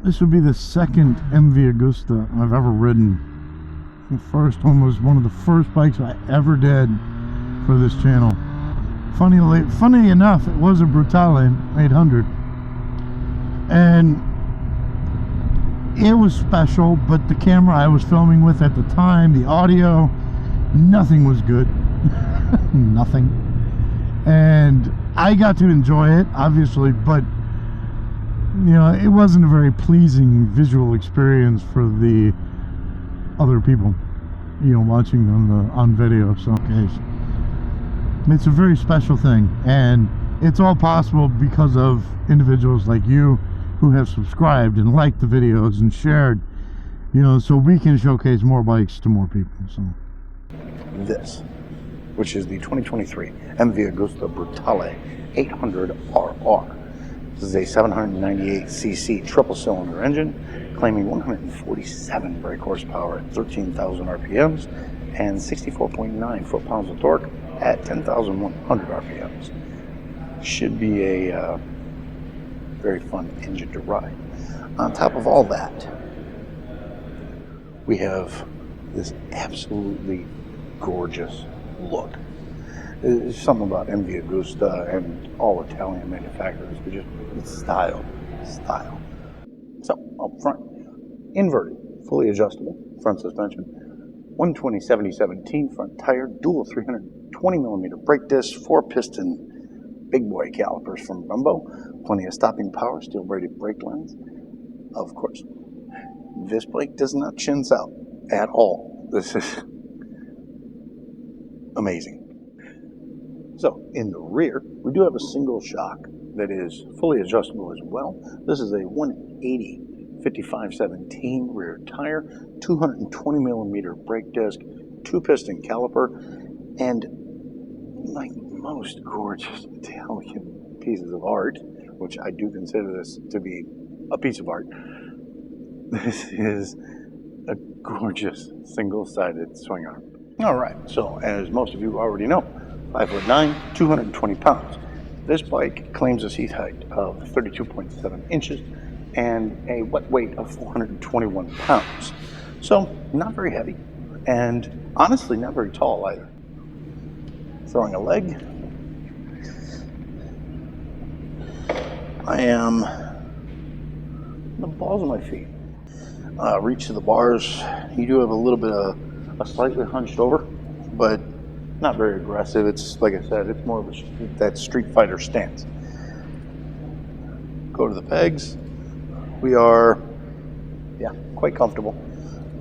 This would be the second MV Agusta I've ever ridden. The first one was one of the first bikes I ever did for this channel. Funny enough, it was a Brutale 800. And it was special, but the camera I was filming with at the time, the audio, nothing was good. Nothing. And I got to enjoy it, obviously, but you know, it wasn't a very pleasing visual experience for the other people, you know, watching on video. So it's a very special thing, and it's all possible because of individuals like you who have subscribed and liked the videos and shared, you know, so we can showcase more bikes to more people. So this, which is the 2023 MV Agusta Brutale 800RR. This is a 798cc triple-cylinder engine, claiming 147 brake horsepower at 13,000 RPMs and 64.9 foot-pounds of torque at 10,100 RPMs. Should be a very fun engine to ride. On top of all that, we have this absolutely gorgeous look. There's something about MV Agusta and all Italian manufacturers, but just it's style. So up front, inverted, fully adjustable front suspension, 120/70/17 front tire, dual 320mm brake disc, 4-piston big boy calipers from Brembo, plenty of stopping power, steel braided brake lines. Of course, this bike does not chintz out at all. This is amazing. So in the rear, we do have a single shock that is fully adjustable as well. This is a 180/55/17 rear tire, 220mm brake disc, 2-piston caliper, and like most gorgeous Italian pieces of art, which I do consider this to be a piece of art, this is a gorgeous single-sided swing arm. All right, so as most of you already know, 5'9", 220 pounds. This bike claims a seat height of 32.7 inches and a wet weight of 421 pounds. So not very heavy, and honestly not very tall either. Throwing a leg, I am the balls of my feet. Reach to the bars, you do have a little bit of a slightly hunched over, but not very aggressive. It's, like I said, it's more of that Street Fighter stance. Go to the pegs. We are, quite comfortable.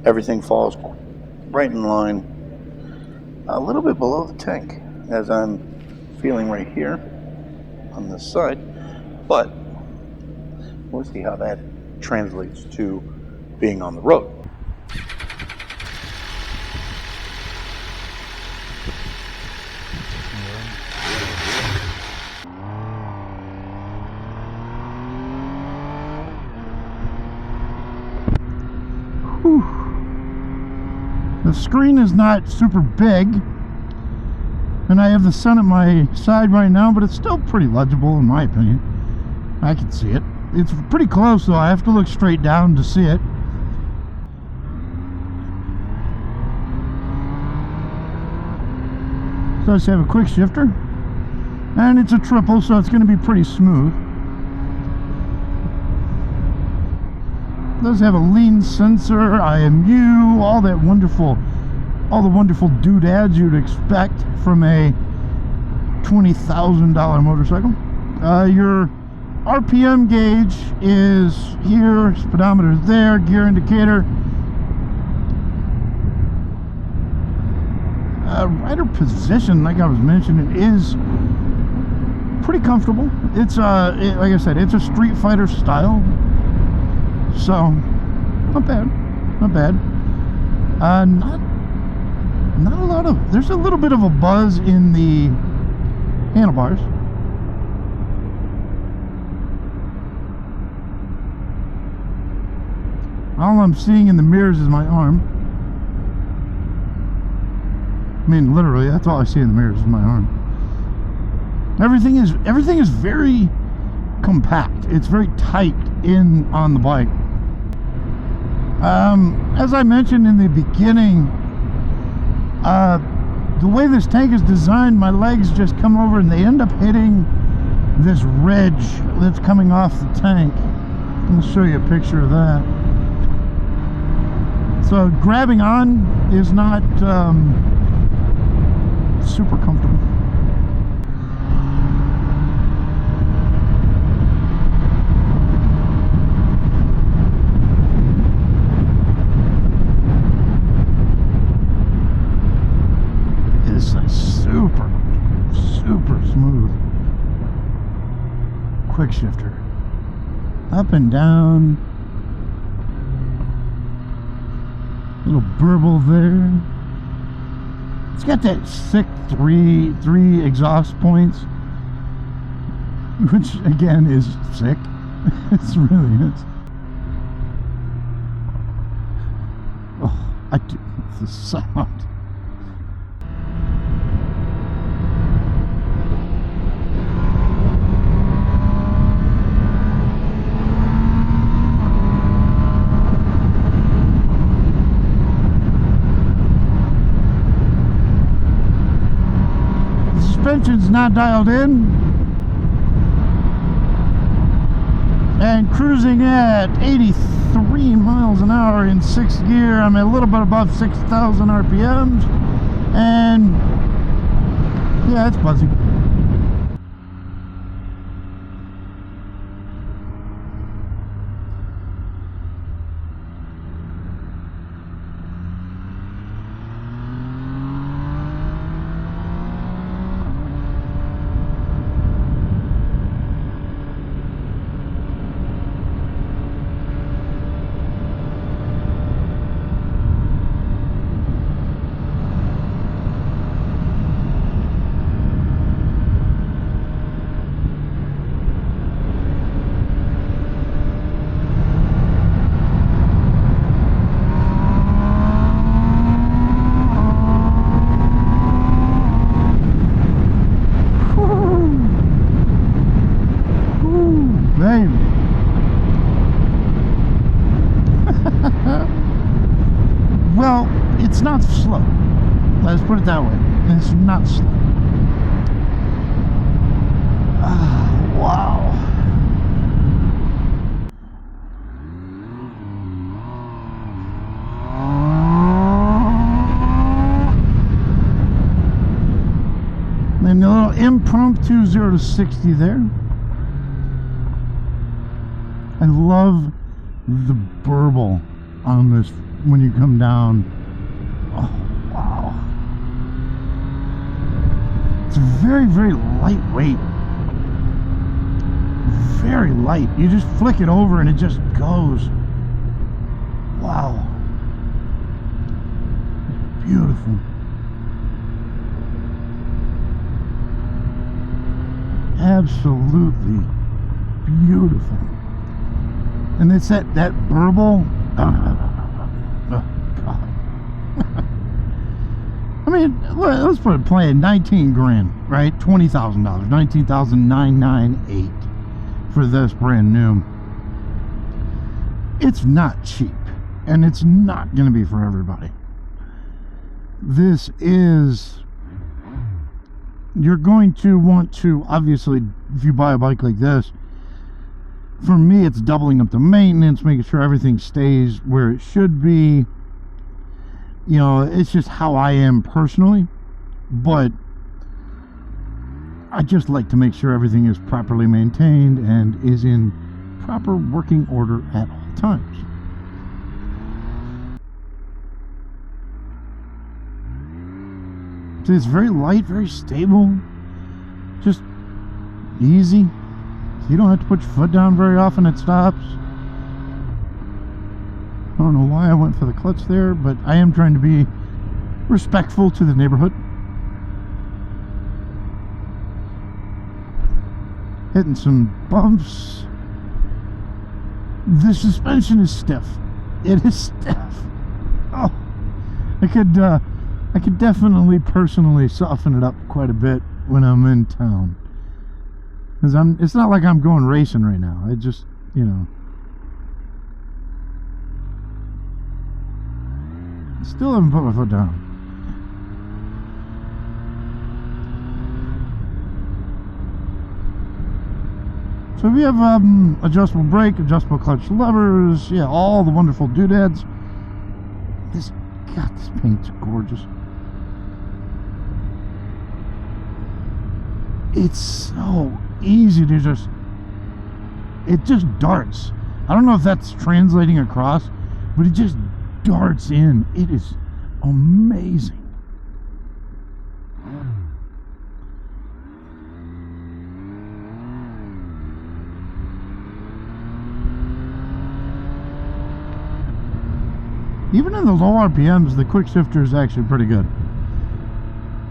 Everything falls right in line. A little bit below the tank, as I'm feeling right here on this side, but we'll see how that translates to being on the road. The screen is not super big, and I have the sun at my side right now, but it's still pretty legible in my opinion. I can see it. It's pretty close though. I have to look straight down to see it. So let's have a quick shifter, and it's a triple, so it's going to be pretty smooth. It does have a lean sensor, IMU, all the wonderful doodads you'd expect from a $20,000 motorcycle. Your RPM gauge is here, speedometer is there, gear indicator. Rider position, like I was mentioning, is pretty comfortable. It's like I said, it's a Street Fighter style. So, not bad. Not a lot of, there's a little bit of a buzz in the handlebars. All I'm seeing in the mirrors is my arm. I mean, literally, that's all I see in the mirrors is my arm. Everything is very compact. It's very tight in on the bike. As I mentioned in the beginning, the way this tank is designed, my legs just come over and they end up hitting this ridge that's coming off the tank. I'll show you a picture of that. So grabbing on is not super comfortable. It's super smooth. Quick shifter. Up and down. Little burble there. It's got that sick three exhaust points, which again is sick. It really is. Oh, I do the sound. Suspension's not dialed in, and cruising at 83 miles an hour in 6th gear. I'm a little bit above 6,000 RPMs, and yeah, it's buzzing. Well, it's not slow. Let's put it that way. It's not slow. Wow. And a little impromptu 0 to 60 there. I love the burble on this when you come down. Oh, wow. It's very, very lightweight. Very light. You just flick it over and it just goes. Wow. Beautiful. Absolutely beautiful. And it's that burble. Oh, God. I mean, let's put it plain. 19 grand, right? $20,000. $19,998 for this brand new. It's not cheap, and it's not going to be for everybody. This is. You're going to want to, obviously, if you buy a bike like this, for me, it's doubling up the maintenance, making sure everything stays where it should be. You know, it's just how I am personally. But I just like to make sure everything is properly maintained and is in proper working order at all times. So it's very light, very stable, just easy. You don't have to put your foot down very often, it stops. I don't know why I went for the clutch there, but I am trying to be respectful to the neighborhood. Hitting some bumps. The suspension is stiff. It is stiff. Oh, I could definitely personally soften it up quite a bit when I'm in town. Because it's not like I'm going racing right now. I just, you know. Still haven't put my foot down. So we have adjustable brake, adjustable clutch levers, yeah, all the wonderful doodads. This paint's gorgeous. It's so easy to it just darts. I don't know if that's translating across, but it just darts in. It is amazing. Even in the low RPMs, the quick shifter is actually pretty good.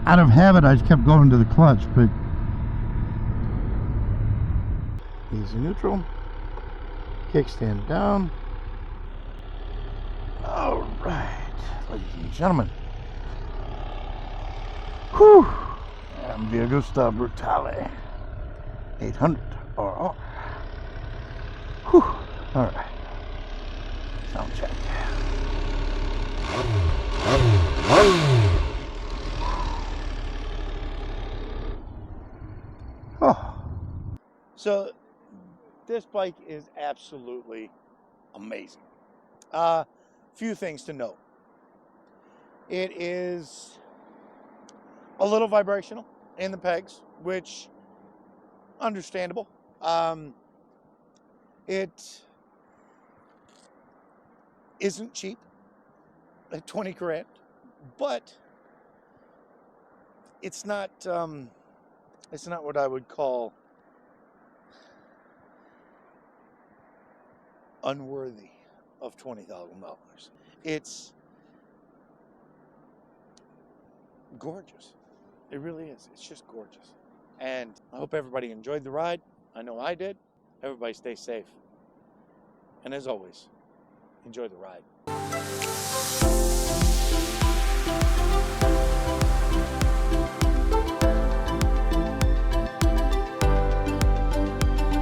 Out of habit, I just kept going to the clutch, but easy neutral, kickstand down. All right, ladies and gentlemen. Whew. MV Agusta Brutale 800RR. Whew. All right. Sound check. Oh. So this bike is absolutely amazing. Few things to note. It is a little vibrational in the pegs, which understandable. It isn't cheap at 20 grand, but it's not what I would call unworthy of $20,000. It's gorgeous. It really is. It's just gorgeous. And I hope everybody enjoyed the ride. I know I did. Everybody stay safe. And as always, enjoy the ride.